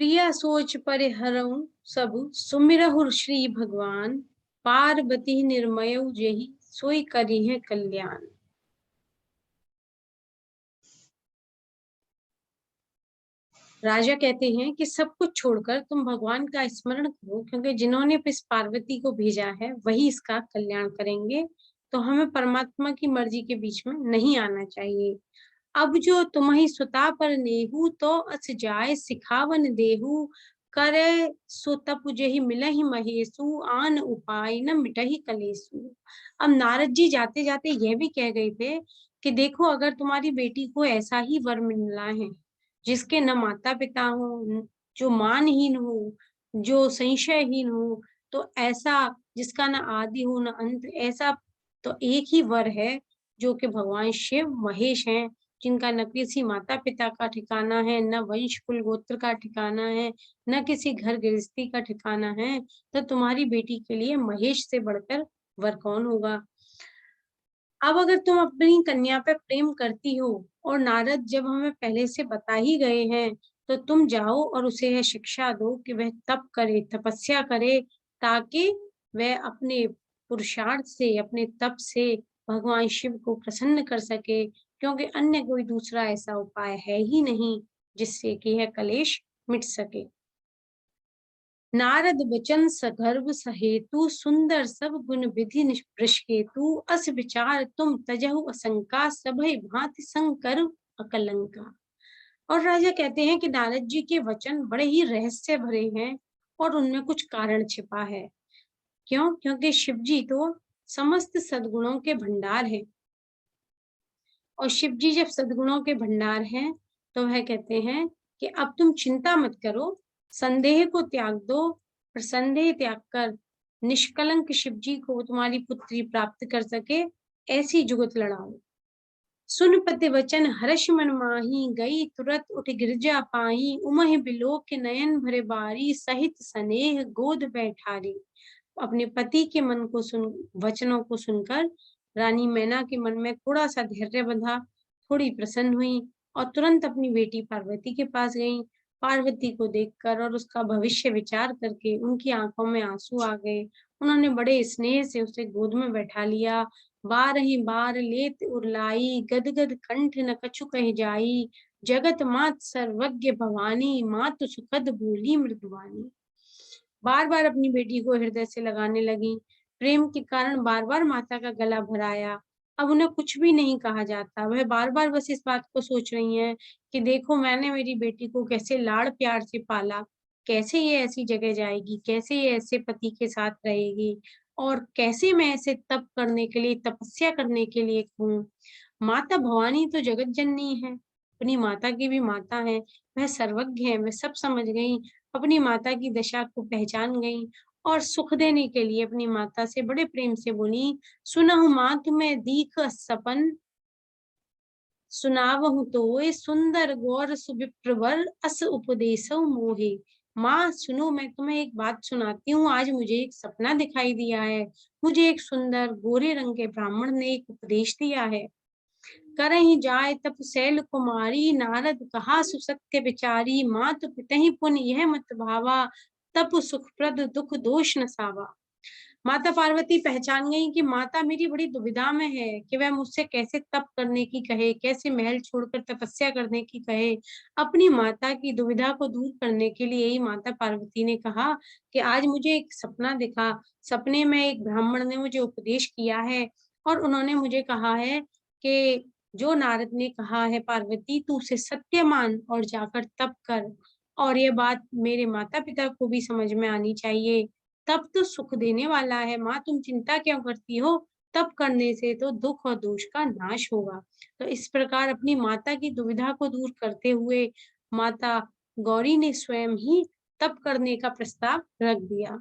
प्रिया सोच परिहरऊं सब सुमिरहु श्री भगवान। पार्वती निर्मयउ जेहि सोई करी है कल्याण। राजा कहते हैं कि सब कुछ छोड़कर तुम भगवान का स्मरण करो, क्योंकि जिन्होंने इस पार्वती को भेजा है वही इसका कल्याण करेंगे। तो हमें परमात्मा की मर्जी के बीच में नहीं आना चाहिए। अब जो तुम्हि सुता पर नेहू तो अस जाय सिखावन देहू। करे सो तप जेहि मिलहि महेशु आन उपाय न मिटहि कलेसु। अब नारद जी जाते जाते यह भी कह गए थे कि देखो, अगर तुम्हारी बेटी को ऐसा ही वर मिलना है जिसके न माता पिता हो, जो मानहीन हो, जो संशयहीन हो, तो ऐसा जिसका न आदि हो न अंत, ऐसा तो एक ही वर है जो कि भगवान शिव महेश हैं, जिनका न किसी माता पिता का ठिकाना है, न वंश कुल गोत्र का ठिकाना है, न किसी घर गृहस्थी का ठिकाना है। तो तुम्हारी बेटी के लिए महेश से बढ़कर वर कौन होगा। अब अगर तुम अपनी कन्या पे प्रेम करती हो, और नारद जब हमें पहले से बता ही गए हैं, तो तुम जाओ और उसे यह शिक्षा दो कि वह तप करे, तपस्या करे, ताकि वह अपने पुरुषार्थ से, अपने तप से भगवान शिव को प्रसन्न कर सके, क्योंकि अन्य कोई दूसरा ऐसा उपाय है ही नहीं जिससे कि यह कलेश मिट सके। नारद बचन सगर्भ सहेतु सुंदर सब गुण विधि निष्पृष हेतु। अस विचार तुम तजहु असंका सभय भांति संकर अकलंका। और राजा कहते हैं कि नारद जी के वचन बड़े ही रहस्य भरे हैं और उनमें कुछ कारण छिपा है। क्यों? क्योंकि शिव जी तो समस्त सद्गुणों के भंडार हैं, और शिव जी जब सद्गुणों के भंडार हैं तो वह कहते हैं कि अब तुम चिंता मत करो, संदेह को त्याग दो, और संदेह त्याग कर निष्कलंक शिव जी को तुम्हारी पुत्री प्राप्त कर सके, ऐसी जुगत लड़ाओ। सुन पति वचन हर्ष मन माही, गई तुरत उठ गिरजा पाई। उमहि बिलोक के नयन भरे बारी, सहित स्नेह गोद बैठारी। अपने पति के मन को वचनों को सुनकर रानी मैना के मन में थोड़ा सा धैर्य बंधा, थोड़ी प्रसन्न हुई, और तुरंत अपनी बेटी पार्वती के पास गई। पार्वती को देखकर और उसका भविष्य विचार करके उनकी आंखों में आंसू आ गए। उन्होंने बड़े स्नेह से उसे गोद में बैठा लिया। बारहि बार लेत उरलाई, गदगद कंठ न कछु कह जाई। जगत मात सर्वज्ञ भवानी, मात सुखद बोली मृदुवानी। बार बार अपनी बेटी को हृदय से लगाने लगी, प्रेम के कारण बार बार माता का गला भराया। अब उन्हें कुछ भी नहीं कहा जाता, वह बार बार बस इस बात को सोच रही हैं कि देखो, मैंने मेरी बेटी को कैसे लाड़ प्यार से पाला, कैसे ये ऐसी जगह जाएगी, कैसे ये ऐसे पति के साथ रहेगी, और कैसे मैं ऐसे तप करने के लिए, तपस्या करने के लिए हूँ। माता भवानी तो जगत जननी है, अपनी माता की भी माता है, वह सर्वज्ञ है, वह सब समझ गई, अपनी माता की दशा को पहचान गई, और सुख देने के लिए अपनी माता से बड़े प्रेम से बोली, सुनहु माँ तुम्हें दीख सपन, सुनावहु तोय सुंदर गौर सुविप्रवर, अस उपदेशउ मोहे। माँ सुनो, मैं तुम्हें एक बात सुनाती हूँ। आज मुझे एक सपना दिखाई दिया है। मुझे एक सुंदर गोरे रंग के ब्राह्मण ने एक उपदेश दिया है। करहि जाय तप शैल कुमारी, नारद कहा सुसत्य विचारी। मातु पितहि पुन यह मत भावा, तप सुखप्रद दुख दोष न सावा। माता पार्वती पहचान गई कि माता मेरी बड़ी दुविधा में है कि वह मुझसे कैसे तप करने की कहे, कैसे महल छोड़कर तपस्या करने की कहे। अपनी माता की दुविधा को दूर करने के लिए ही माता पार्वती ने कहा कि आज मुझे एक सपना दिखा। सपने में एक ब्राह्मण ने मुझे उपदेश किया है, और उन्होंने मुझे कहा है कि जो नारद ने कहा है, पार्वती तू उसे सत्य मान और जाकर तप कर। और ये बात मेरे माता पिता को भी समझ में आनी चाहिए। तप तो सुख देने वाला है, माँ तुम चिंता क्यों करती हो? तप करने से तो दुख और दोष का नाश होगा। तो इस प्रकार अपनी माता की दुविधा को दूर करते हुए माता गौरी ने स्वयं ही तप करने का प्रस्ताव रख दिया।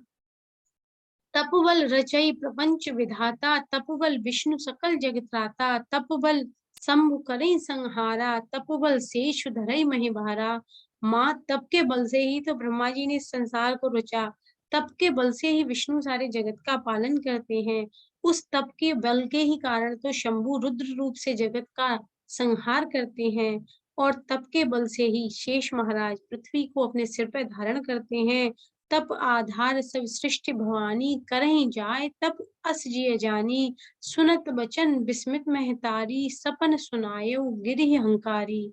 तपबल रचई प्रपंच विधाता, तपबल विष्णु सकल जगत्राता। तपबल शंभु करे संहारा, तपबल शेष धरई मही भारा। माँ तप के बल से ही तो ब्रह्मा जी ने इस संसार को रचा, तप के बल से ही विष्णु सारे जगत का पालन करते हैं। उस तप के बल के ही कारण तो शंभु रुद्र रूप से जगत का संहार करते हैं। और तप के बल से ही शेष महाराज पृथ्वी को अपने सिर पर धारण करते हैं। तप आधार सब सृष्टि भवानी, करहीं जाय तप अस जिय जानी, सुनत बचन विस्मित महतारी, सपन सुनायो गिरिह हंकारी।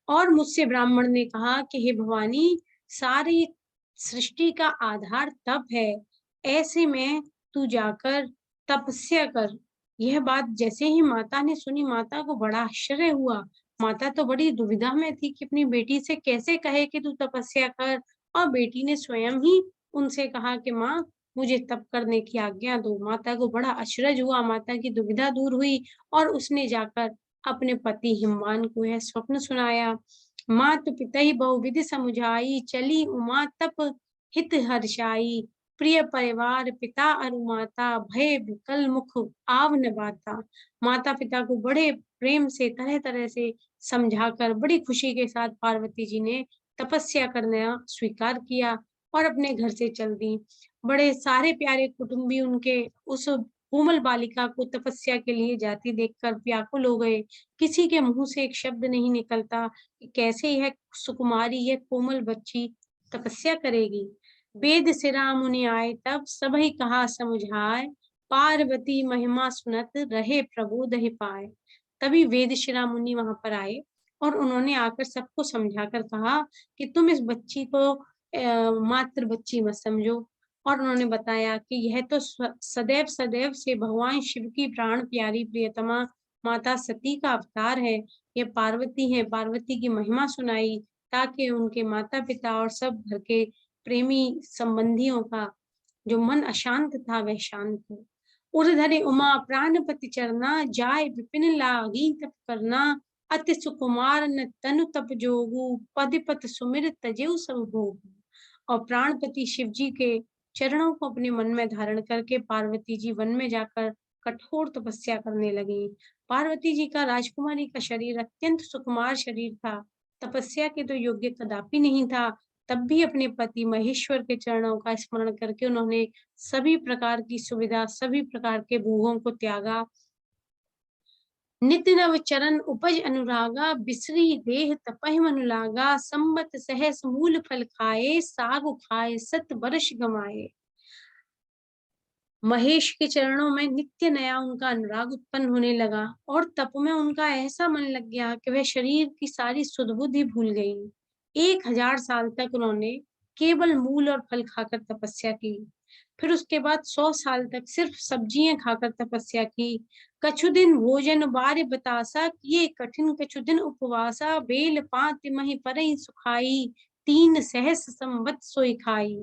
और मुझसे ब्राह्मण ने कहा कि हे भवानी, सारी सृष्टि का आधार तप है, ऐसे में तू जाकर तपस्या कर। यह बात जैसे ही माता ने सुनी, माता को बड़ा आश्चर्य हुआ। माता तो बड़ी दुविधा में थी कि अपनी बेटी से कैसे कहे कि तू तपस्या कर, और बेटी ने स्वयं ही उनसे कहा कि माँ, मुझे तप करने की आज्ञा दो। माता को बड़ा अचरज हुआ, माता की दुविधा दूर हुई और उसने जाकर अपने पति हिमवान को यह स्वप्न सुनाया। मातु पितहि बहुविधि समुझाई, चली उमा तप हित हर्षाई, प्रिय परिवार पिता अरु माता, भय विकल मुख आव न बाता। माता पिता को बड़े प्रेम से तरह तरह से समझाकर बड़ी खुशी के साथ पार्वती जी ने तपस्या करना स्वीकार किया और अपने घर से चल दी। बड़े सारे प्यारे कुटुंबी उनके उस कोमल बालिका को तपस्या के लिए जाती देखकर व्याकुल हो गए। किसी के मुंह से एक शब्द नहीं निकलता कि कैसे यह सुकुमारी, यह कोमल बच्ची तपस्या करेगी। वेद सिरा मुनि आए तब, सबहि कहा समुझाए, पार्वती महिमा सुनत रहे प्रबोध ही पाए। तभी वेद शिरा मुनि वहां पर आए और उन्होंने आकर सबको समझाकर कहा कि तुम इस बच्ची को मात्र बच्ची मत समझो। और उन्होंने बताया कि यह तो सदैव सदैव से भगवान शिव की प्राण प्यारी प्रियतमा माता सती का अवतार है। ये पार्वती है। पार्वती की महिमा सुनाई ताकि उनके माता पिता और सब घर के प्रेमी संबंधियों का जो मन अशांत था वह शांत हो। उर्धरे उमा प्राणपति चरना, जाय विपिन लागी तप करना, अति सुकुमार न तनु तप जोगु, पदिपत सुमिर तजेउ सब भोगु। और प्राणपति शिव जी के चरणों को अपने मन में धारण करके पार्वती जी वन में जाकर कठोर तपस्या करने लगी। पार्वती जी का राजकुमारी का शरीर अत्यंत सुकुमार शरीर था, तपस्या के तो योग्य कदापि नहीं था। तब भी अपने पति महेश्वर के चरणों का स्मरण करके उन्होंने सभी प्रकार की सुविधा, सभी प्रकार के भोगों को त्यागा। नित्य नव चरण उपज अनुरागा, बिसरी देह तपहि मनु लागा, संबत सहस मूल फल खाए, साग खाए सत वर्ष गमाए। महेश के चरणों में नित्य नया उनका अनुराग उत्पन्न होने लगा और तप में उनका ऐसा मन लग गया कि वह शरीर की सारी सुध बुद्धि भूल गई। 1000 साल तक उन्होंने केवल मूल और फल खाकर तपस्या की। फिर उसके बाद 100 साल तक सिर्फ सब्जियां खाकर तपस्या की। कछु दिन भोजन बार बतासा, किए कठिन कछु दिन उपवासा, बेल पात मही परई सुखाई, 3 सहस संवत सोई खाई।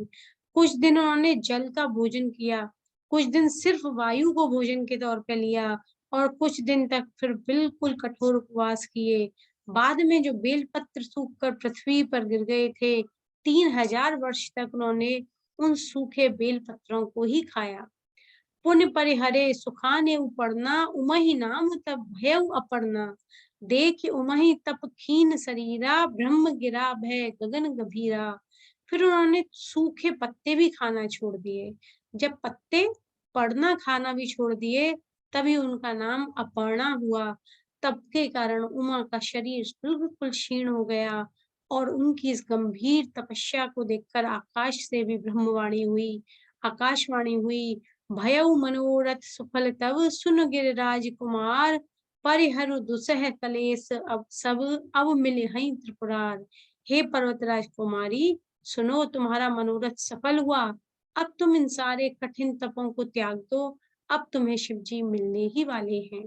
कुछ दिन उन्होंने जल का भोजन किया, कुछ दिन सिर्फ वायु को भोजन के तौर पे लिया और कुछ दिन तक फिर बिल्कुल कठोर उपवास किए। बाद में जो बेलपत्र सूखकर पृथ्वी पर गिर गए थे, 3000 वर्ष तक उन्होंने उन सूखे बेल पत्रों को ही खाया। पुण्य परिहरे सुखाने उपरना, उमहि नाम तब भयउ अपर्णा, देख उमहि तप खीन शरीरा, ब्रह्म गिरा भय गगन गभीरा। फिर उन्होंने सूखे पत्ते भी खाना छोड़ दिए। जब पत्ते पड़ना खाना भी छोड़ दिए, तभी उनका नाम अपर्णा हुआ। तप के कारण उमा का शरीर बिल्कुल क्षीण हो गया और उनकी इस गंभीर तपस्या को देखकर आकाश से भी ब्रह्मवाणी हुई, आकाशवाणी हुई। भयउ मनोरथ सुफल तब, सुन गिरिराज कुमार, परिहरु दुसह कलेस अब सब, अब मिले हई त्रिपुरार। हे पर्वतराज कुमारी, सुनो, तुम्हारा मनोरथ सफल हुआ। अब तुम इन सारे कठिन तपों को त्याग दो, अब तुम्हें शिव जी मिलने ही वाले हैं।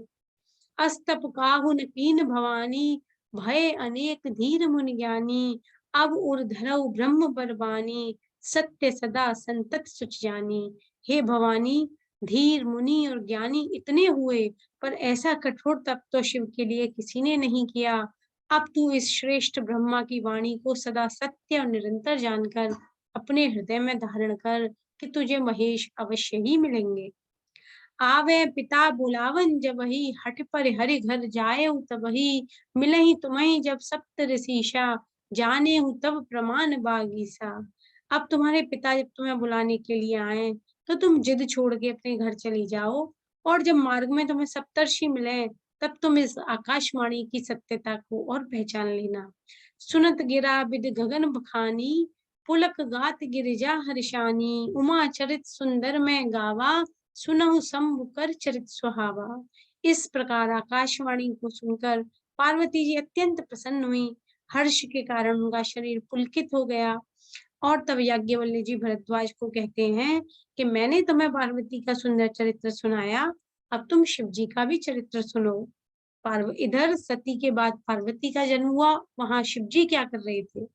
अस्तप काहु न कीन भवानी, भय अनेक धीर मुनि ज्ञानी, अब उर्धरऊ ब्रह्म बरबानी, सत्य सदा संतत सुच जानी। हे भवानी, धीर मुनि और ज्ञानी इतने हुए, पर ऐसा कठोर तप तो शिव के लिए किसी ने नहीं किया। अब तू इस श्रेष्ठ ब्रह्मा की वाणी को सदा सत्य और निरंतर जानकर अपने हृदय में धारण कर कि तुझे महेश अवश्य ही मिलेंगे। आवे पिता बुलावन जबहि, हठ पर हरि घर जाएउ तबहि, मिलहि तुम्हि जब सप्त ऋषिषा, जानेहु तब प्रमाण बागीसा। अब तुम्हारे पिता जब तुम्हें बुलाने के लिए आए, तो तुम जिद छोड़ के अपने घर चली जाओ, और जब मार्ग में तुम्हें सप्तर्षि मिले, तब तुम इस आकाशवाणी की सत्यता को और पहचान लेना। सुनत गिरा बिद गगन बखानी, पुलक गात गिरिजा हर्षानी, उमा चरित सुंदर मैं गावा, सुनहु शंभु कर चरित सुहावा। इस प्रकार आकाशवाणी को सुनकर पार्वती जी अत्यंत प्रसन्न हुई। हर्ष के कारण उनका शरीर पुलकित हो गया। और तब याज्ञवल्क्य जी भरद्वाज को कहते हैं कि मैंने तुम्हें पार्वती का सुंदर चरित्र सुनाया, अब तुम शिव जी का भी चरित्र सुनो। इधर सती के बाद पार्वती का जन्म हुआ, वहां शिव जी क्या कर रहे थे?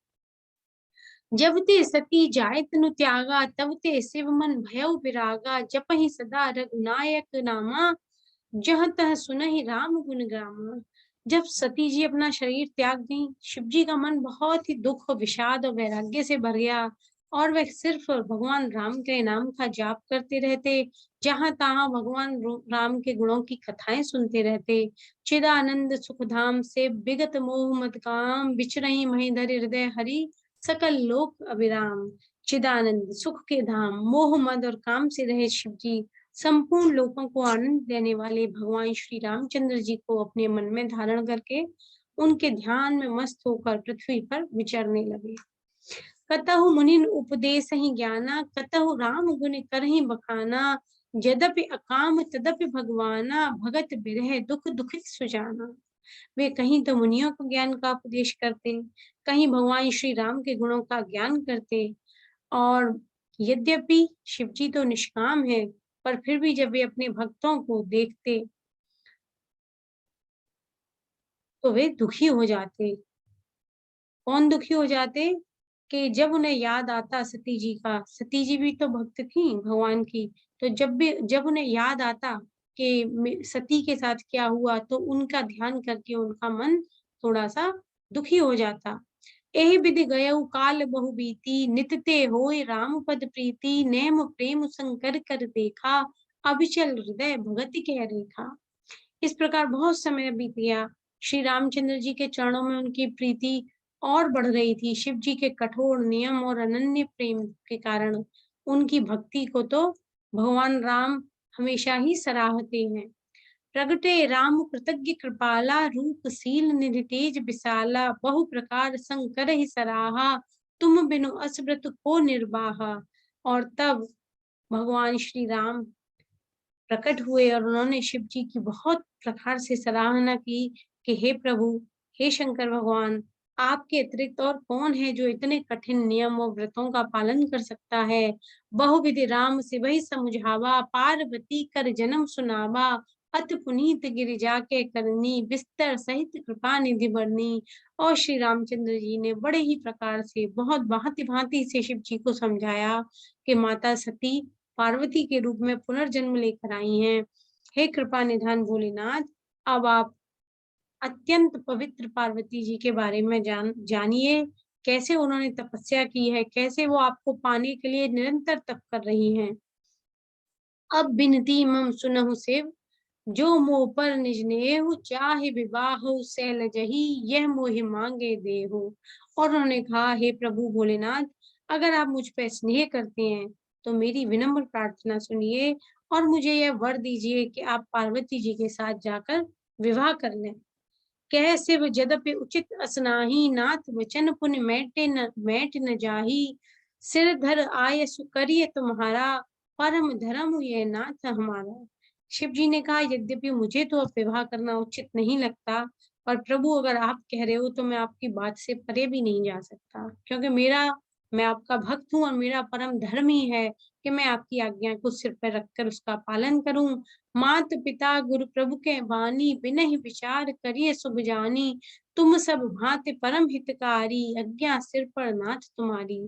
जब ते सती जाय तनु त्यागा, तब ते शिव मन भयउ विरागा, जपहि सदा रघुनायक नामा, जहाँ तह सुनहि राम गुण गामा। जब सती जी अपना शरीर त्याग दी, शिव जी का मन बहुत ही दुख और विषाद और वैराग्य से भर गया और वह सिर्फ भगवान राम के नाम का जाप करते रहते। जहां तहां भगवान राम के गुणों की कथाएं सुनते रहते। चिदानंद सुखधाम से विगत मोह मद काम, बिचरहि महीधर हृदय हरि, सकल लोक अभिराम। चिदानंद सुख के धाम, मोह मद और काम से रहे शिव जी संपूर्ण लोगों को आनंद देने वाले भगवान श्री रामचंद्र जी को अपने मन में धारण करके उनके ध्यान में मस्त होकर पृथ्वी पर विचरने लगे। कतहु मुनिन उपदेश ही ज्ञाना, कतहु राम गुण करहि बखाना, यद्यपि अकाम तदपि भगवाना, भगत बिरह दुख दुखित सुजाना। वे कहीं तो मुनियों को ज्ञान का उपदेश करते, कहीं भगवान श्री राम के गुणों का ज्ञान करते। और यद्यपि शिव जी तो निष्काम है, पर फिर भी जब वे अपने भक्तों को देखते तो वे दुखी हो जाते। कौन दुखी हो जाते? कि जब उन्हें याद आता सती जी का, सती जी भी तो भक्त थी भगवान की, तो जब उन्हें याद आता कि सती के साथ क्या हुआ, तो उनका ध्यान करके उनका मन थोड़ा सा दुखी हो जाता। एहि विधि गयउ काल बहु बीती, नित ते होय राम पद प्रीति, नेम प्रेम संकर कर देखा, अविचल हृदय भगति कह रेखा। इस प्रकार बहुत समय बीत गया। श्री रामचंद्र जी के चरणों में उनकी प्रीति और बढ़ रही थी। शिव जी के कठोर नियम और अनन्य प्रेम के कारण उनकी भक्ति को तो भगवान राम हमेशा ही सराहते हैं। प्रगटे राम कृतज्ञ कृपाला, रूपशील निधि तेज विशाला, बहु प्रकार संकर ही सराहा, तुम बिनु असव्रत को निर्वाहा। और तब भगवान श्री राम प्रकट हुए और उन्होंने शिव जी की बहुत प्रकार से सराहना की कि हे प्रभु, हे शंकर भगवान, आपके अतिरिक्त और कौन है जो इतने कठिन नियम और व्रतों का पालन कर सकता है। बहुविधि राम से वही समझावा, पार्वती कर जन्म सुनावा, अत पुनीत गिरिजा के करनी, बिस्तर सहित कृपा निधि बरनी। और श्री रामचंद्र जी ने बड़े ही प्रकार से बहुत भांति भांति से शिव जी को समझाया कि माता सती पार्वती के रूप में पुनर्जन्म लेकर आई हैं। हे कृपा निधान भोलेनाथ, अब आप अत्यंत पवित्र पार्वती जी के बारे में जानिए, कैसे उन्होंने तपस्या की है, कैसे वो आपको पाने के लिए निरंतर तप कर रही हैं। अब बिनती मम सुनहु शिव, जो मोह पर निज नेहु, चाहे विवाह सैल जही, यह मोहि मांगे देहु। और उन्होंने कहा, हे प्रभु भोलेनाथ, अगर आप मुझ पर स्नेह करते हैं तो मेरी विनम्र प्रार्थना सुनिए और मुझे यह वर दीजिए कि आप पार्वती जी के साथ जाकर विवाह कर लें। कह शिव यद्यपि उचित असनाही, नाथ वचन पुन मैट न जाही, सिर धर आय सुकरिय तुम्हारा, परम धर्म ये नाथ हमारा। शिव जी ने कहा, यद्यपि मुझे तो अब विवाह करना उचित नहीं लगता, पर प्रभु अगर आप कह रहे हो तो मैं आपकी बात से परे भी नहीं जा सकता, क्योंकि मैं आपका भक्त हूँ और मेरा परम धर्म ही है कि मैं आपकी आज्ञा को सिर पर रखकर उसका पालन करूं। मात पिता गुरु प्रभु के बानी, बिनहि विचार करिए शुभ जानी, तुम सब भांति परम हितकारी, आज्ञा सिर पर नाथ तुम्हारी।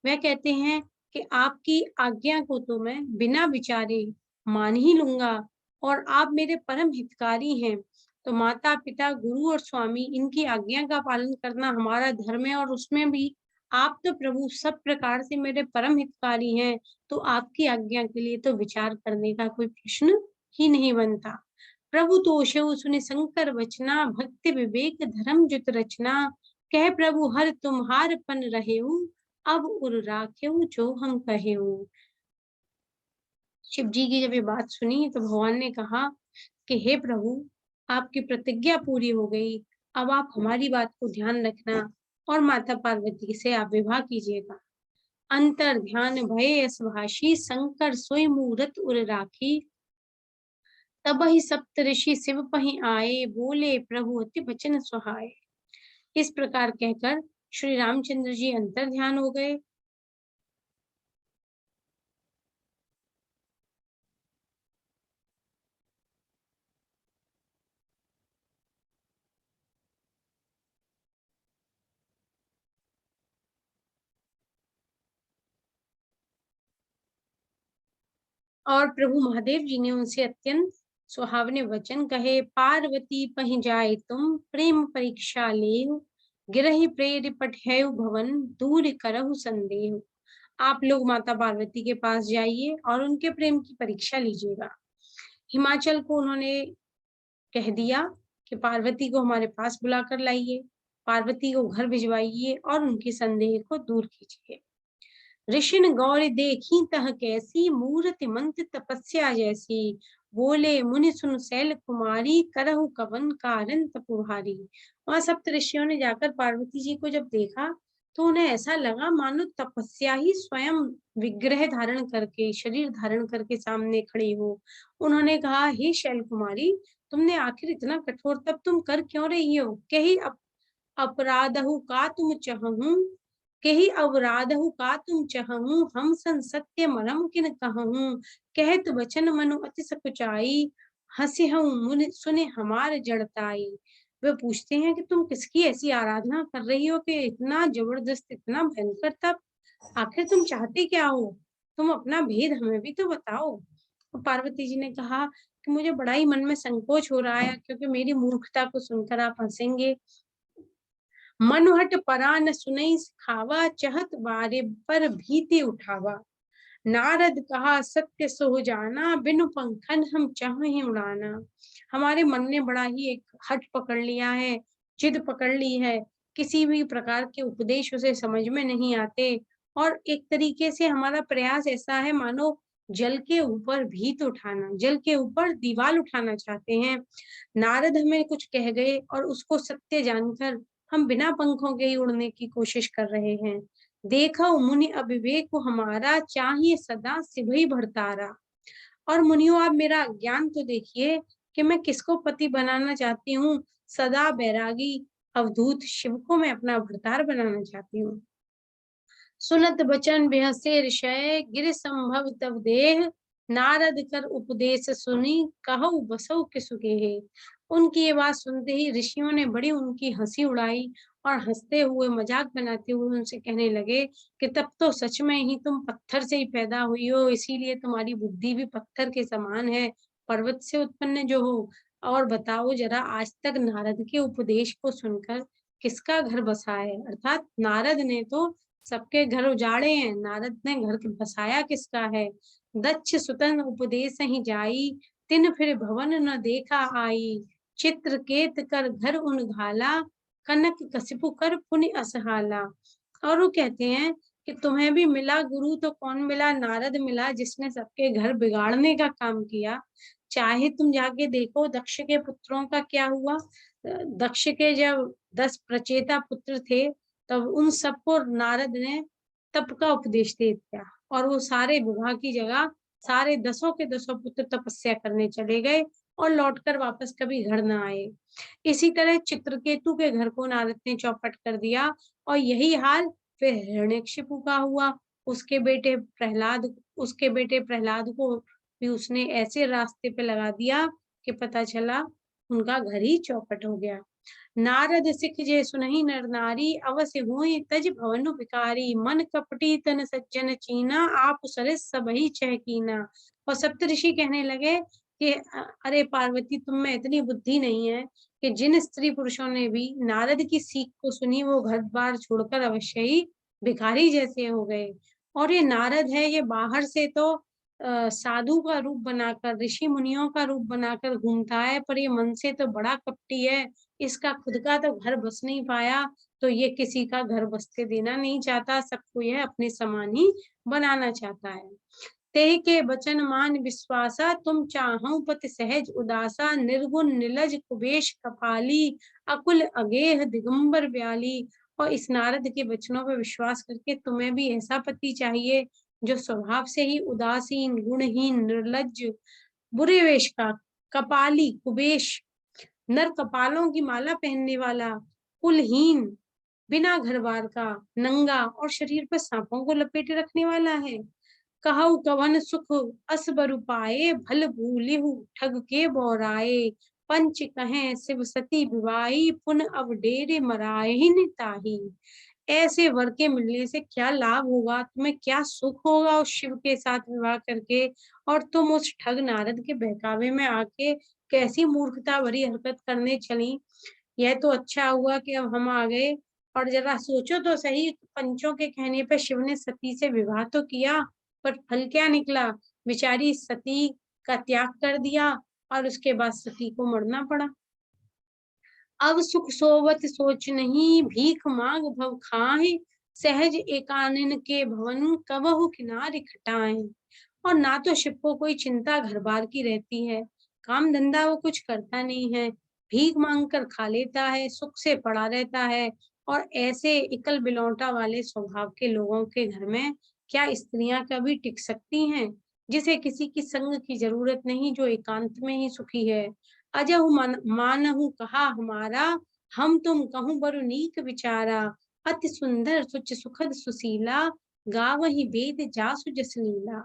वह कहते हैं कि आपकी आज्ञा को तो मैं बिना विचारे मान ही लूंगा और आप मेरे परम हितकारी हैं। तो माता पिता गुरु और स्वामी इनकी आज्ञा का पालन करना हमारा धर्म है, और उसमें भी आप तो प्रभु सब प्रकार से मेरे परम हितकारी हैं, तो आपकी आज्ञा के लिए तो विचार करने का कोई प्रश्न ही नहीं बनता। प्रभु तोषऊ सुनि शंकर वचना, भक्ति विवेक धर्म जुत रचना, कह प्रभु हर तुम्हार पन रहेऊ, अब उर राखेऊ जो हम कहेऊ। शिव जी की जब ये बात सुनी तो भगवान ने कहा कि हे प्रभु, आपकी प्रतिज्ञा पूरी हो गई। अब आप हमारी बात को ध्यान रखना और माता पार्वती से आप विवाह कीजिएगा। अंतर ध्यान भये यस भाषी, शंकर सोई मूरत उर राखी। तबहि सप्तऋषि शिव पहि आए, बोले प्रभु अति बचन सुहाए। इस प्रकार कहकर श्री रामचंद्र जी अंतर ध्यान हो गए। और प्रभु महादेव जी ने उनसे अत्यंत सुहावने वचन कहे। पार्वती पहि जाए तुम, प्रेम परीक्षा लेहु, गिरहि प्रेर पठेउ भवन, दूर करहु संदेह। आप लोग माता पार्वती के पास जाइए और उनके प्रेम की परीक्षा लीजिएगा। हिमाचल को उन्होंने कह दिया कि पार्वती को हमारे पास बुलाकर लाइए, पार्वती को घर भिजवाइए और उनके संदेह को दूर कीजिए। ऋषिन गौर देखी तह कैसी, मूर्ति मंत्र तपस्या जैसी। बोले मुनि सुन शैल कुमारी, करहु कवन कारण तपुहारी। वहां सप्त ऋषियों ने जाकर पार्वती जी को जब देखा तो उन्हें ऐसा लगा मानो तपस्या ही स्वयं विग्रह धारण करके, शरीर धारण करके सामने खड़ी हो। उन्होंने कहा, हे शैल कुमारी, तुमने आखिर इतना कठोर तप तुम कर क्यों रही हो? कही अपराधहु का तुम चहूं, केहि अवराधहु का तुम चहूं, हम सन सत्य मरम किन कहूं। कहत वचन मनु अति सकुचाई, हंसिहउँ मुनि सुने हमार जड़ताई। वे पूछते हैं कि तुम किसकी ऐसी आराधना कर रही हो कि इतना जबरदस्त, इतना भयंकर तप? आखिर तुम चाहते क्या हो? तुम अपना भेद हमें भी तो बताओ। तो पार्वती जी ने कहा कि मुझे बड़ा ही मन में संकोच हो रहा है, क्योंकि मेरी मूर्खता को सुनकर आप हंसेंगे। मनुहट परान सुनई सिखावा, चहत बारे पर भीति उठावा। नारद कहा सत्य सोह जाना, बिनु पंखन हम चाहें उड़ाना। हमारे मन ने बड़ा ही एक हट पकड़ लिया है, जिद पकड़ ली है। किसी भी प्रकार के उपदेश उसे समझ में नहीं आते, और एक तरीके से हमारा प्रयास ऐसा है मानो जल के ऊपर भीत उठाना, जल के ऊपर दीवार उठाना चाहते हैं। नारद हमें कुछ कह गए और उसको सत्य जानकर हम बिना पंखों के ही उड़ने की कोशिश कर रहे हैं। देखो मुनि अविवेक को हमारा, चाहिए सदा सिवही भरतारा। और मुनियों, आप मेरा ज्ञान तो देखिए कि मैं किसको पति बनाना चाहती हूँ। सदा बैरागी अवधूत शिव को मैं अपना भरतार बनाना चाहती हूँ। सुनत बचन बिहसे ऋषय, गिर संभव तब देह। नारद कर उपदेश सुनी, कहु बसौ किसु केहे। उनकी ये बात सुनते ही ऋषियों ने बड़ी उनकी हंसी उड़ाई और हंसते हुए, मजाक बनाते हुए उनसे कहने लगे कि तब तो सच में ही तुम पत्थर से ही पैदा हुई हो, इसीलिए तुम्हारी बुद्धि भी पत्थर के समान है, पर्वत से उत्पन्न जो हो। और बताओ जरा, आज तक नारद के उपदेश को सुनकर किसका घर बसा है? अर्थात नारद ने तो सबके घर उजाड़े हैं, नारद ने घर बसाया किसका है? दक्ष सुतन उपदेश ही जाई, तिन फिर भवन न देखा आई। चित्रकेत कर घर उन घाला, कनक कसिपु कर पुनि असहाला। और वो कहते हैं कि तुम्हें भी मिला गुरु तो कौन मिला? नारद मिला, जिसने सबके घर बिगाड़ने का काम किया। चाहे तुम जाके देखो दक्ष के पुत्रों का क्या हुआ। दक्ष के जब 10 प्रचेता पुत्र थे, तब उन सबको नारद ने तप का उपदेश दे दिया, और वो सारे विवाह की जगह सारे 10 के 10 पुत्र तपस्या करने चले गए और लौटकर वापस कभी घर न आए। इसी तरह चित्रकेतु के घर को नारद ने चौपट कर दिया, और यही हाल फिर हिरण्यकशिपु का हुआ। उसके बेटे प्रहलाद को भी उसने ऐसे रास्ते पे लगा दिया कि पता चला उनका घर ही चौपट हो गया। नारद सिख जे सुनहि नर नारी, अवश्य हुई तज भवनु विकारी। मन कपटी तन सज्जन चीना, आप सरस सबहि चह कीना। और सप्तऋषि कहने लगे कि अरे पार्वती, तुम में इतनी बुद्धि नहीं है कि जिन स्त्री पुरुषों ने भी नारद की सीख को सुनी, वो घर बार छोड़कर अवश्य ही भिखारी जैसे हो गए। और ये नारद है, ये बाहर से तो साधु का रूप बनाकर, ऋषि मुनियों का रूप बनाकर घूमता है, पर ये मन से तो बड़ा कपटी है। इसका खुद का तो घर बस नहीं पाया, तो ये किसी का घर बसते देना नहीं चाहता, सबको यह अपने समान ही बनाना चाहता है। तेह के बचन मान विश्वासा, तुम चाहूं पति सहज उदासा, निर्गुण निलज कुबेश कपाली, अकुल अगेह दिगंबर ब्याली। और इस नारद के वचनों पर विश्वास करके तुम्हें भी ऐसा पति चाहिए जो स्वभाव से ही उदासीन, गुणहीन, निर्लज, बुरे वेश का, कपाली कुबेश, नर कपालों की माला पहनने वाला, कुलहीन, बिना घर बार का, नंगा और शरीर पर सांपों को लपेटे रखने वाला है। कहु कवन सुख अस बरु पाए, भल भूलिहु ठग के बोराए, पंच कहें शिव सती विवाही, पुन अब डेरे मराहिन ताही। ऐसे वर के मिलने से क्या लाभ होगा, तुम्हें क्या सुख होगा उस शिव के साथ विवाह करके, और तुम उस ठग नारद के बहकावे में आके कैसी मूर्खता भरी हरकत करने चली। यह तो अच्छा हुआ कि अब हम आ गए। और जरा सोचो तो सही, पंचों के कहने पर शिव ने सती से विवाह तो किया, पर फल क्या निकला। बेचारी सती का त्याग कर दिया और उसके बाद सती को मरना पड़ा। अब सुख सोवत सोच नहीं, भीख मांग भव खाए, सहज एकानन के भवन कबहु किनारे खटाए। और ना तो शिव को कोई चिंता घर बार की रहती है, काम धंधा वो कुछ करता नहीं है, भीख मांग कर खा लेता है, सुख से पड़ा रहता है। और ऐसे इकल बिलौटा वाले स्वभाव के लोगों के घर में क्या स्त्रियां कभी टिक सकती हैं, जिसे किसी की संग की जरूरत नहीं, जो एकांत में ही सुखी है। अजहु मानहु कहा हमारा, हम तुम कहूँ बरु नीक विचारा, अति सुंदर सुच सुखद सुशीला, गावही वेद जासु जस लीला।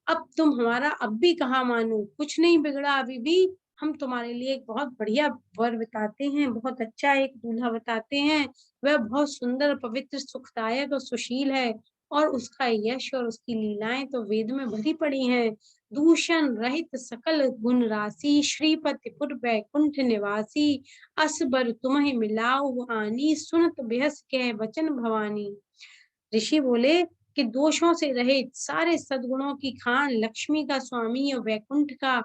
अब तुम हमारा अब भी कहा मानो, कुछ नहीं बिगड़ा अभी भी। हम तुम्हारे लिए एक बहुत बढ़िया वर बताते हैं, बहुत अच्छा एक दूल्हा बताते हैं। वह बहुत सुंदर, पवित्र, सुखदायक और सुशील है, और उसका यश और उसकी लीलाएं तो वेद में भरी पड़ी हैं। दूषण रहित सकल गुण राशि, श्रीपति पुर वैकुंठ निवासी, असबर तुम्हें मिलाओ आनी, सुनत बेहस कह वचन भवानी। ऋषि बोले कि दोषों से रहित, सारे सद्गुणों की खान, लक्ष्मी का स्वामी और वैकुंठ का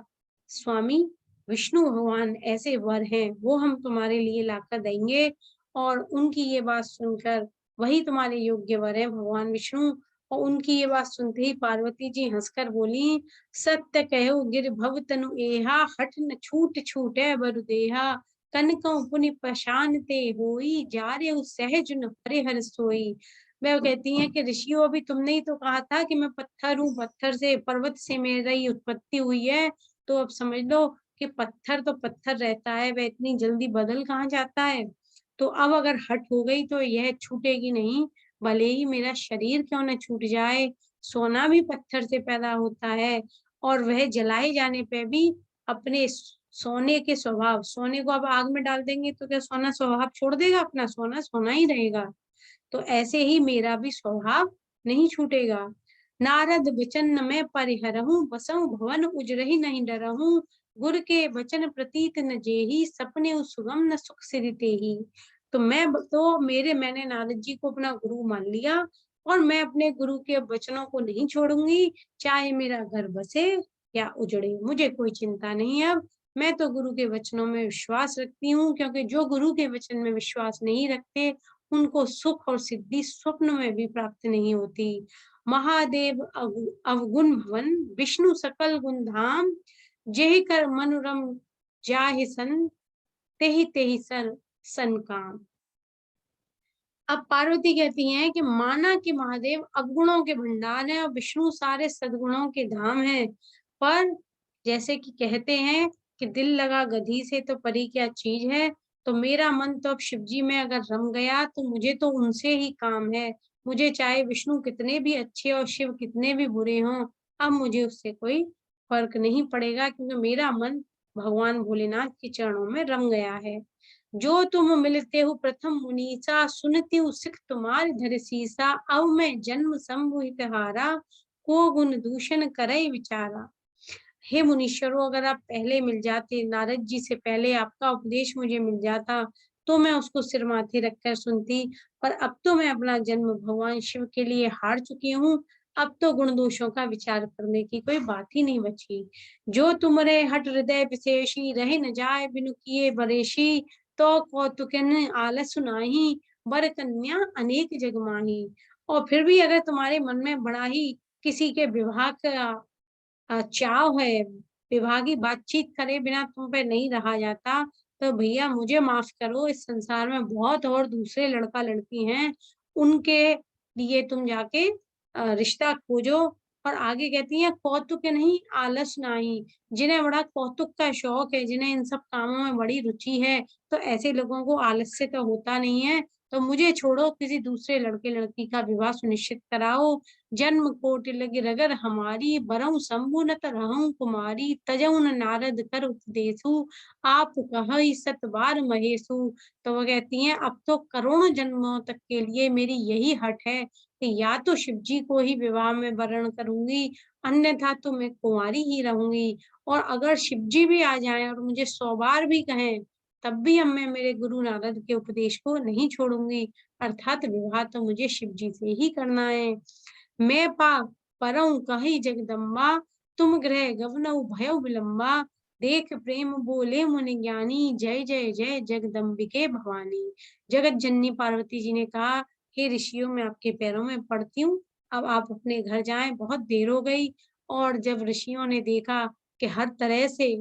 स्वामी विष्णु भगवान ऐसे वर हैं, वो हम तुम्हारे लिए लाकर देंगे। और उनकी ये बात सुनकर, वही तुम्हारे योग्य वर है भगवान विष्णु। और उनकी ये बात सुनते ही पार्वती जी हंसकर बोली, सत्य कहो गिर भव तनु एहा, हठ न छूट छूटे बरु देहा, कनकों पुनि पशान ते होई, जारे सहज न हरिहर सोई। वह कहती हैं कि ऋषियों, अभी तुमने ही तो कहा था कि मैं पत्थर हूँ, पत्थर से, पर्वत से मेरी उत्पत्ति हुई है। तो अब समझ लो कि पत्थर तो पत्थर रहता है, वह इतनी जल्दी बदल कहाँ जाता है। तो अब अगर हट हो गई तो यह छूटेगी नहीं, भले ही मेरा शरीर क्यों न छूट जाए। सोना भी पत्थर से पैदा होता है, और वह जलाए जाने पे भी अपने सोने के स्वभाव, सोने को अब आग में डाल देंगे तो क्या सोना स्वभाव छोड़ देगा अपना, सोना सोना ही रहेगा। तो ऐसे ही मेरा भी स्वभाव नहीं छूटेगा। नारद वचन में परिहरहूं, बसहु भवन उजरहि नहीं डरहूं, गुर के वचन प्रतीत न जेही, सपने सुगम न सुख सिरि तेही। तो मैंने नारद जी को अपना गुरु मान लिया, और मैं अपने गुरु के वचनों को नहीं छोड़ूंगी, चाहे मेरा घर बसे या उजड़े, मुझे कोई चिंता नहीं। अब मैं तो गुरु के वचनों में विश्वास रखती हूँ, क्योंकि जो गुरु के वचन में विश्वास नहीं रखते उनको सुख और सिद्धि स्वप्न में भी प्राप्त नहीं होती। महादेव अवगुण भवन, विष्णु सकल गुण धाम, जेहि कर मनोरम जाहि सन, तेहि तेहि सन काम। अब पार्वती कहती हैं कि माना कि महादेव अवगुणों के भंडार हैं और विष्णु सारे सद्गुणों के धाम हैं, पर जैसे कि कहते हैं कि दिल लगा गधी से तो परी क्या चीज है। तो मेरा मन तो अब शिव जी में अगर रम गया तो मुझे तो उनसे ही काम है। मुझे चाहे विष्णु कितने भी अच्छे और शिव कितने भी बुरे हों, अब मुझे उससे कोई फर्क नहीं पड़ेगा, क्योंकि मेरा मन भगवान भोलेनाथ के चरणों में रम गया है। जो तुम मिलते हो प्रथम मुनीसा, सुनती हूँ सिख तुम्हारे धर सीसा, अब मैं जन्म संभुहित हारा, को गुण दूषण करे विचारा। हे मुनीश्वरों, अगर आप पहले मिल जाते, नारद जी से पहले आपका उपदेश मुझे मिल जाता, तो मैं उसको सिर माथे रखकर सुनती। पर अब तो मैं अपना जन्म भगवान शिव के लिए हार चुकी हूँ। अब तो गुण दोषों का विचार करने की कोई बात ही नहीं बची। जो तुमरे हट हृदय विशेषी, रहे न जाए बिनु किए बरेशी, तो कौतुकन आलस सुनाही, वर कन्या अनेक जग माही। और फिर भी अगर तुम्हारे मन में बड़ा ही किसी के विवाह का चाव है, विवाह की बातचीत करे बिना तुम पे नहीं रहा जाता, तो भैया मुझे माफ करो, इस संसार में बहुत और दूसरे लड़का लड़की हैं, उनके लिए तुम जाके रिश्ता खोजो। और आगे कहती हैं कौतुक नहीं आलस नाही, जिन्हें बड़ा कौतुक का शौक है, जिन्हें इन सब कामों में बड़ी रुचि है, तो ऐसे लोगों को आलस्य तो होता नहीं है। तो मुझे छोड़ो, किसी दूसरे लड़के लड़की का विवाह सुनिश्चित कराओ। जन्म कोटि लगी रगर हमारी, बरऊँ शंभु न रहूं कुमारी, तजौन नारद कर उपदेशु, आप कहि सत बार महेशु। तो वो कहती हैं अब तो करोड़ों जन्मों तक के लिए मेरी यही हट है कि या तो शिव जी को ही विवाह में वरण करूंगी, अन्यथा तो मैं कुंवारी ही रहूंगी। और अगर शिव जी भी आ जाएं और मुझे 100 बार भी कहें, तब भी अब मैं मेरे गुरु नारद के उपदेश को नहीं छोड़ूंगी, अर्थात विवाह तो मुझे शिव जी से ही करना है। मैं पा परऊँ कहि जगदम्बा, तुम गृह गवनऊ भयउ विलंबा, देख प्रेम बोले मुनि ज्ञानी, जय जय जय जगदम्बिके भवानी। जगत जननी पार्वती जी ने कहा, हे ऋषियों, मैं आपके पैरों में पड़ती हूँ, अब आप अपने घर जाएं, बहुत देर हो गई। और जब ऋषियों ने देखा कि हर तरह से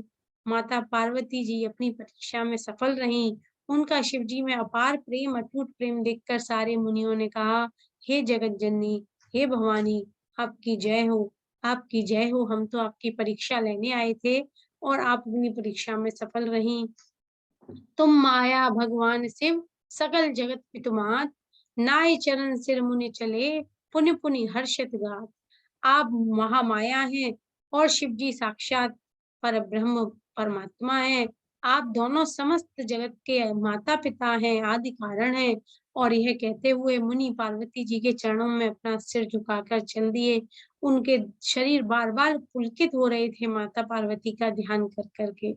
माता पार्वती जी अपनी परीक्षा में सफल रहीं, उनका शिव जी में अपार प्रेम, अटूट प्रेम देखकर सारे मुनियों ने कहा, हे जगत जननी, हे भवानी, आपकी जय हो, आपकी जय हो। हम तो आपकी परीक्षा लेने आए थे और आप अपनी परीक्षा में सफल रहीं। तुम माया भगवान शिव, सकल जगत पितुमात, नाय चरण सिर मुनि चले, पुनि पुनि हर्षित गात। आप महामाया हैं और शिव जी साक्षात पर ब्रह्म परमात्मा है। आप दोनों समस्त जगत के माता पिता हैं, आदि कारण हैं। और यह कहते हुए मुनि पार्वती जी के चरणों में अपना सिर झुकाकर चल दिए। उनके शरीर बार बार पुलकित हो रहे थे माता पार्वती का ध्यान कर करके।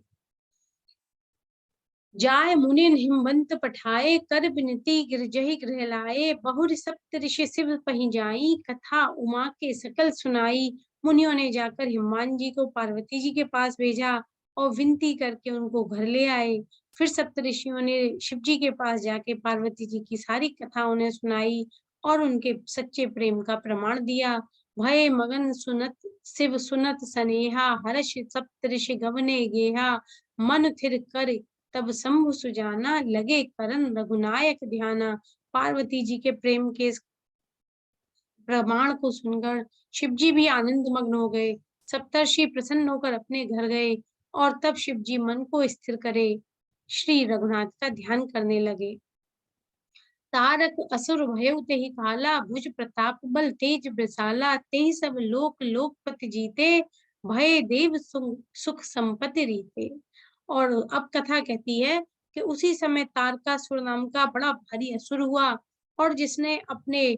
जाय मुनि हिमवंत पठाए, कर विनती गिरजहि गृह लाए, बहुर सप्त ऋषि शिव पहि जाई, कथा उमा के सकल सुनाई। मुनियों ने जाकर हिमान जी को पार्वती जी के पास भेजा और विनती करके उनको घर ले आए। फिर सप्त ऋषियों ने शिव जी के पास जाके पार्वती जी की सारी कथा उन्हें सुनाई और उनके सच्चे प्रेम का प्रमाण दिया। भय मगन सुनत शिव सुनत सनेहा, हर्ष सप्त ऋषि गवने गेहा, मन थिर कर तब शंभु सुजाना, लगे करन रघुनायक ध्याना। पार्वती जी के प्रेम के इस प्रमाण को सुनकर शिव जी भी आनंद मग्न हो गए। सप्तर्षि प्रसन्न होकर अपने घर गए और तब शिव जी मन को स्थिर करे श्री रघुनाथ का ध्यान करने लगे। तारक असुर भयउ तेहि काला, भुज प्रताप बल तेज ब्रसाला, तेहि सब लोक लोकपति जीते, भय देव सुख संपत्ति रीते। और अब कथा कहती है कि उसी समय तारकासुर नाम का बड़ा भारी असुर हुआ और जिसने अपने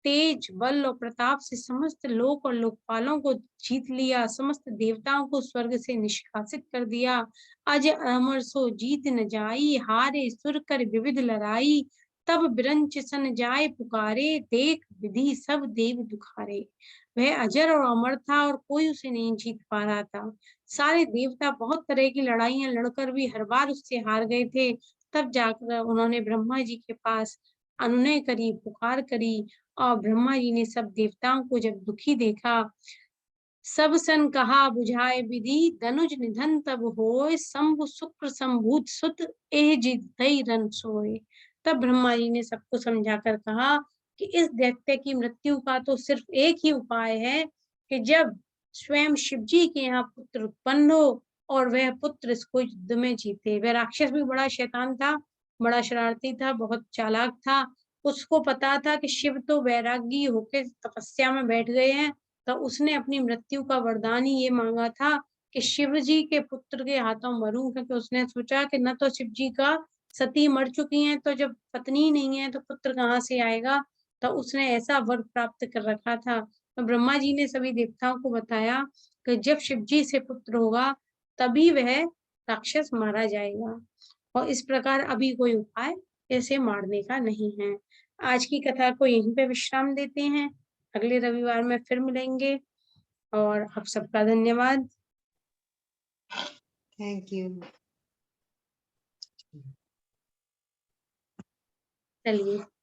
तेज बल और प्रताप से समस्त लोक और लोकपालों को जीत लिया, समस्त देवताओं को स्वर्ग से निष्कासित कर दिया। अज अमर सो जीत न जाई, हारे सुर कर विविध लड़ाई, तब बिरंच सन जाए पुकारे, देख विधि सब देव दुखारे। वह अजर और अमर था और कोई उसे नहीं जीत पा रहा था। सारे देवता बहुत तरह की लड़ाइयां लड़कर भी हर बार उससे हार गए थे। तब जाकर उन्होंने ब्रह्मा जी के पास अनुनय करी, पुकार करी और ब्रह्मा जी ने सब देवताओं को जब दुखी देखा, सब सन कहा बुझाए विधि, दनुज निधन तब होय, शंभु शुक्र संभूत सुत, एह जितहि रन सोए। तब ब्रह्मा जी ने सबको समझाकर कहा कि इस दैत्य की मृत्यु का तो सिर्फ एक ही उपाय है कि जब स्वयं शिव जी के यहाँ पुत्र उत्पन्न हो और वह पुत्र इसको युद्ध में जीते। वह राक्षस भी बड़ा शैतान था, बड़ा शरारती था, बहुत चालाक था। उसको पता था कि शिव तो वैरागी होकर तपस्या में बैठ गए हैं, तो उसने अपनी मृत्यु का वरदान ही ये मांगा था कि शिव जी के पुत्र के हाथों मरूं, क्योंकि उसने सोचा कि न तो शिव जी का सती मर चुकी हैं, तो जब पत्नी नहीं है तो पुत्र कहाँ से आएगा। तो उसने ऐसा वर प्राप्त कर रखा था। तो ब्रह्मा जी ने सभी देवताओं को बताया कि जब शिव जी से पुत्र होगा तभी वह राक्षस मारा जाएगा और इस प्रकार अभी कोई उपाय ऐसे मारने का नहीं है। आज की कथा को यहीं पे विश्राम देते हैं, अगले रविवार में फिर मिलेंगे और आप सबका धन्यवाद। Thank you. चलिए।